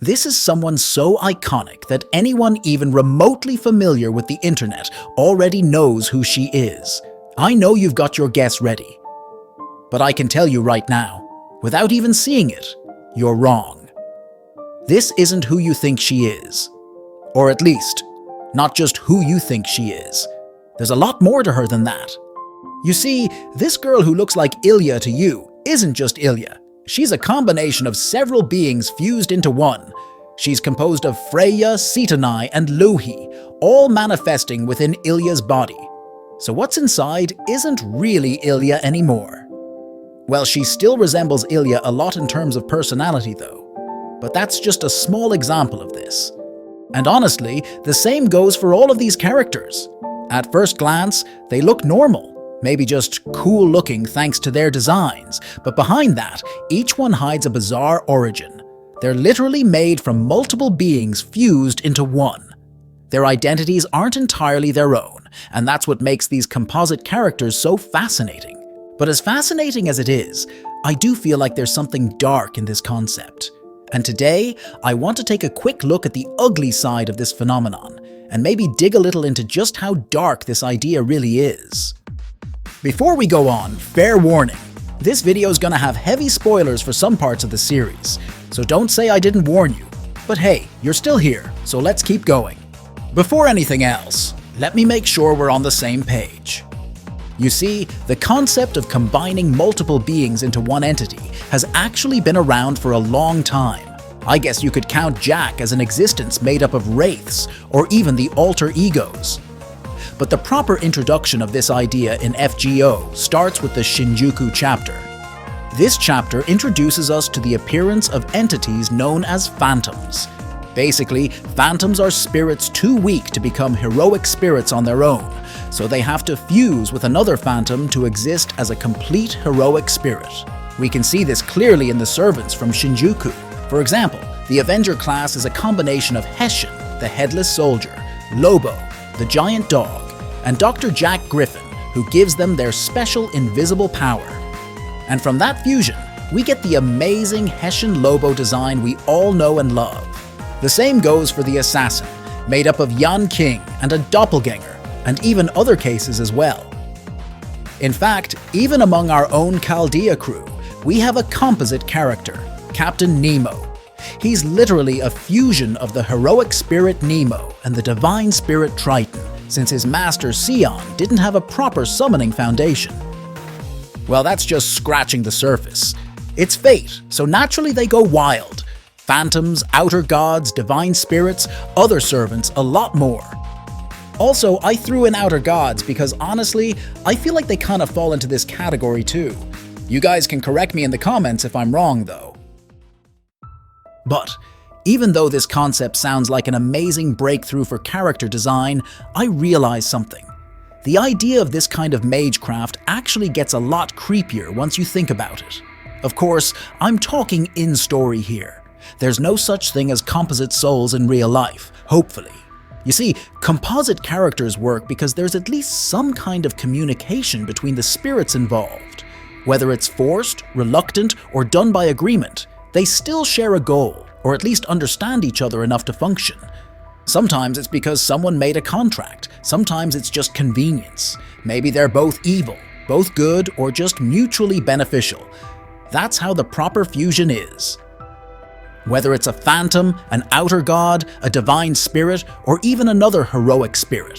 This is someone so iconic that anyone even remotely familiar with the internet already knows who she is. I know you've got your guess ready. But I can tell you right now, without even seeing it, you're wrong. This isn't who you think she is. Or at least, not just who you think she is. There's a lot more to her than that. You see, this girl who looks like Ilya to you isn't just Ilya. She's a combination of several beings fused into one. She's composed of Freya, Cetanai, and Louhi, all manifesting within Ilya's body. So what's inside isn't really Ilya anymore. Well, she still resembles Ilya a lot in terms of personality though. But that's just a small example of this. And honestly, the same goes for all of these characters. At first glance, they look normal. Maybe just cool looking thanks to their designs, but behind that, each one hides a bizarre origin. They're literally made from multiple beings fused into one. Their identities aren't entirely their own, and that's what makes these composite characters so fascinating. But as fascinating as it is, I do feel like there's something dark in this concept. And today, I want to take a quick look at the ugly side of this phenomenon, and maybe dig a little into just how dark this idea really is. Before we go on, fair warning, this video is gonna have heavy spoilers for some parts of the series, so don't say I didn't warn you. But hey, you're still here, so let's keep going. Before anything else, let me make sure we're on the same page. You see, the concept of combining multiple beings into one entity has actually been around for a long time. I guess you could count Jack as an existence made up of wraiths, or even the alter egos. But the proper introduction of this idea in FGO starts with the Shinjuku chapter. This chapter introduces us to the appearance of entities known as phantoms. Basically, phantoms are spirits too weak to become heroic spirits on their own, so they have to fuse with another phantom to exist as a complete heroic spirit. We can see this clearly in the servants from Shinjuku. For example, the Avenger class is a combination of Hessian, the headless soldier, Lobo, the giant dog, and Dr. Jack Griffin, who gives them their special invisible power. And from that fusion, we get the amazing Hessian Lobo design we all know and love. The same goes for the Assassin, made up of Yan King and a doppelganger, and even other cases as well. In fact, even among our own Chaldea crew, we have a composite character, Captain Nemo. He's literally a fusion of the heroic spirit Nemo and the divine spirit Triton, since his master Sion didn't have a proper summoning foundation. Well, that's just scratching the surface. It's fate, so naturally they go wild. Phantoms, outer gods, divine spirits, other servants, a lot more. Also, I threw in outer gods because honestly, I feel like they kind of fall into this category too. You guys can correct me in the comments if I'm wrong though. But even though this concept sounds like an amazing breakthrough for character design, I realize something. The idea of this kind of magecraft actually gets a lot creepier once you think about it. Of course, I'm talking in-story here. There's no such thing as composite souls in real life, hopefully. You see, composite characters work because there's at least some kind of communication between the spirits involved. Whether it's forced, reluctant, or done by agreement, they still share a goal, or at least understand each other enough to function. Sometimes it's because someone made a contract, sometimes it's just convenience. Maybe they're both evil, both good, or just mutually beneficial. That's how the proper fusion is. Whether it's a phantom, an outer god, a divine spirit, or even another heroic spirit.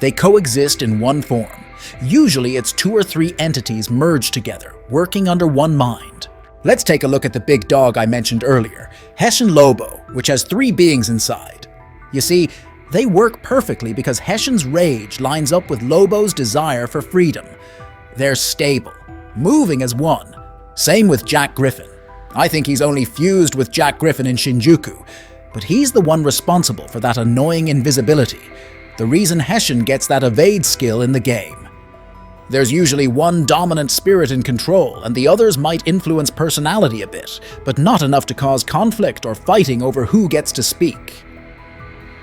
They coexist in one form. Usually it's 2 or 3 entities merged together, working under one mind. Let's take a look at the big dog I mentioned earlier, Hessian Lobo, which has 3 beings inside. You see, they work perfectly because Hessian's rage lines up with Lobo's desire for freedom. They're stable, moving as one. Same with Jack Griffin. I think he's only fused with Jack Griffin in Shinjuku, but he's the one responsible for that annoying invisibility, the reason Hessian gets that evade skill in the game. There's usually one dominant spirit in control, and the others might influence personality a bit, but not enough to cause conflict or fighting over who gets to speak.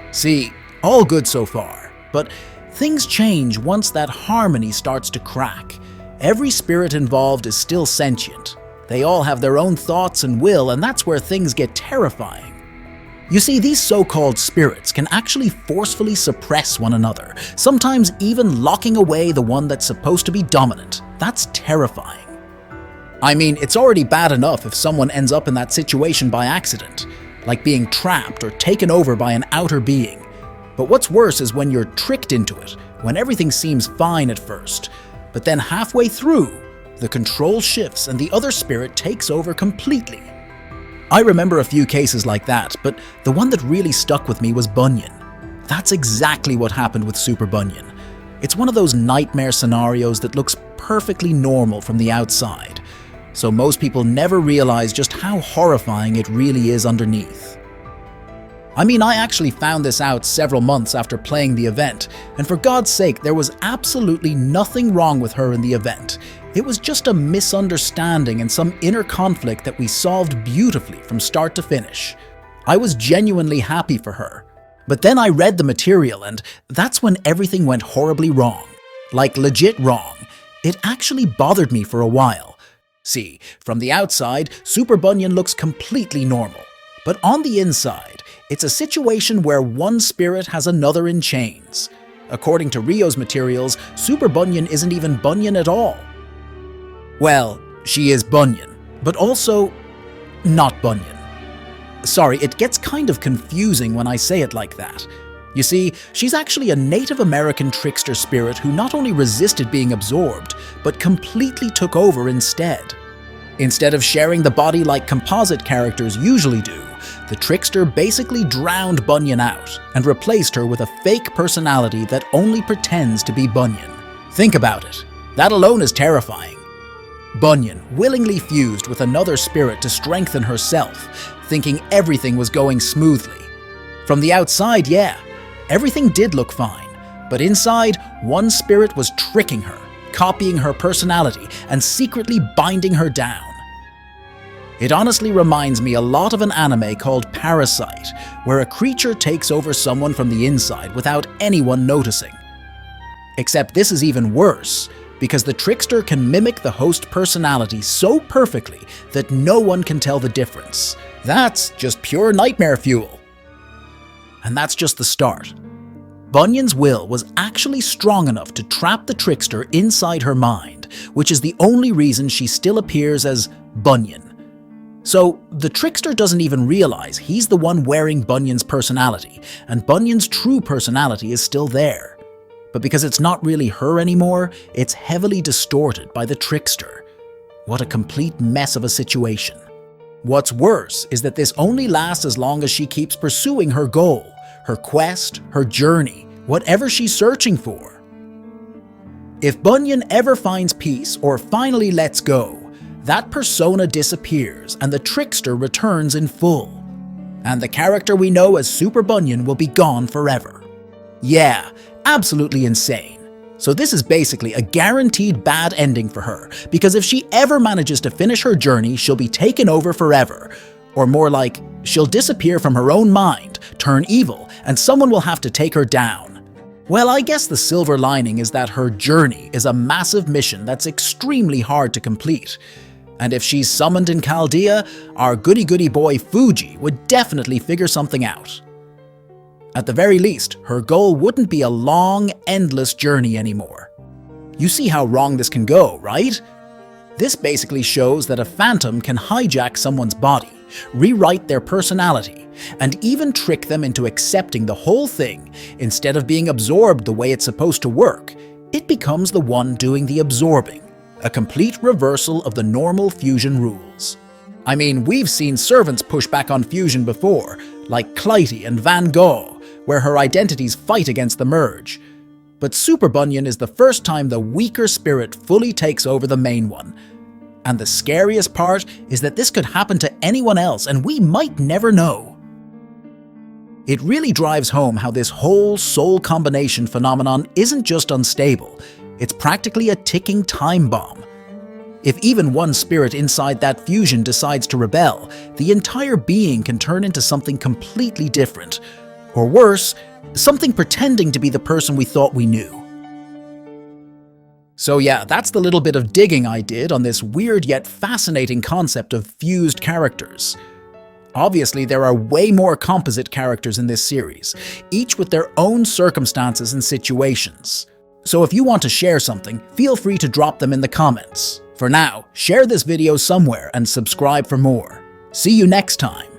See, all good so far, but things change once that harmony starts to crack. Every spirit involved is still sentient. They all have their own thoughts and will, and that's where things get terrifying. You see, these so-called spirits can actually forcefully suppress one another, sometimes even locking away the one that's supposed to be dominant. That's terrifying. I mean, it's already bad enough if someone ends up in that situation by accident, like being trapped or taken over by an outer being. But what's worse is when you're tricked into it, when everything seems fine at first, but then halfway through, the control shifts and the other spirit takes over completely. I remember a few cases like that, but the one that really stuck with me was Bunyan. That's exactly what happened with Super Bunyan. It's one of those nightmare scenarios that looks perfectly normal from the outside, so most people never realize just how horrifying it really is underneath. I mean, I actually found this out several months after playing the event, and for God's sake, there was absolutely nothing wrong with her in the event. It was just a misunderstanding and some inner conflict that we solved beautifully from start to finish. I was genuinely happy for her. But then I read the material, and that's when everything went horribly wrong. Like legit wrong. It actually bothered me for a while. See, from the outside, Super Bunyan looks completely normal. But on the inside, it's a situation where one spirit has another in chains. According to Rio's materials, Super Bunyan isn't even Bunyan at all. Well, she is Bunyan, but also not Bunyan. Sorry, it gets kind of confusing when I say it like that. You see, she's actually a Native American trickster spirit who not only resisted being absorbed, but completely took over instead. Instead of sharing the body like Composite characters usually do, the trickster basically drowned Bunyan out and replaced her with a fake personality that only pretends to be Bunyan. Think about it. That alone is terrifying. Bunyan willingly fused with another spirit to strengthen herself, thinking everything was going smoothly. From the outside, yeah, everything did look fine, but inside, one spirit was tricking her, copying her personality, and secretly binding her down. It honestly reminds me a lot of an anime called Parasite, where a creature takes over someone from the inside without anyone noticing. Except this is even worse, because the trickster can mimic the host personality so perfectly that no one can tell the difference. That's just pure nightmare fuel. And that's just the start. Bunyan's will was actually strong enough to trap the trickster inside her mind, which is the only reason she still appears as Bunyan. So the trickster doesn't even realize he's the one wearing Bunyan's personality, and Bunyan's true personality is still there. But because it's not really her anymore, it's heavily distorted by the trickster. What a complete mess of a situation. What's worse is that this only lasts as long as she keeps pursuing her goal, her quest, her journey, whatever she's searching for. If Bunyan ever finds peace or finally lets go, that persona disappears and the trickster returns in full. And the character we know as Super Bunyan will be gone forever. Yeah, absolutely insane. So this is basically a guaranteed bad ending for her, because if she ever manages to finish her journey, she'll be taken over forever. Or more like, she'll disappear from her own mind, turn evil, and someone will have to take her down. Well, I guess the silver lining is that her journey is a massive mission that's extremely hard to complete. And if she's summoned in Chaldea, our goody-goody boy Fuji would definitely figure something out. At the very least, her goal wouldn't be a long, endless journey anymore. You see how wrong this can go, right? This basically shows that a phantom can hijack someone's body, rewrite their personality, and even trick them into accepting the whole thing. Instead of being absorbed the way it's supposed to work, it becomes the one doing the absorbing, a complete reversal of the normal fusion rules. I mean, we've seen servants push back on fusion before, like Clytie and Van Gogh, where her identities fight against the merge. But Super Bunyan is the first time the weaker spirit fully takes over the main one. And the scariest part is that this could happen to anyone else and we might never know. It really drives home how this whole soul combination phenomenon isn't just unstable, it's practically a ticking time bomb. If even one spirit inside that fusion decides to rebel, the entire being can turn into something completely different. Or worse, something pretending to be the person we thought we knew. So yeah, that's the little bit of digging I did on this weird yet fascinating concept of fused characters. Obviously, there are way more composite characters in this series, each with their own circumstances and situations. So if you want to share something, feel free to drop them in the comments. For now, share this video somewhere and subscribe for more. See you next time.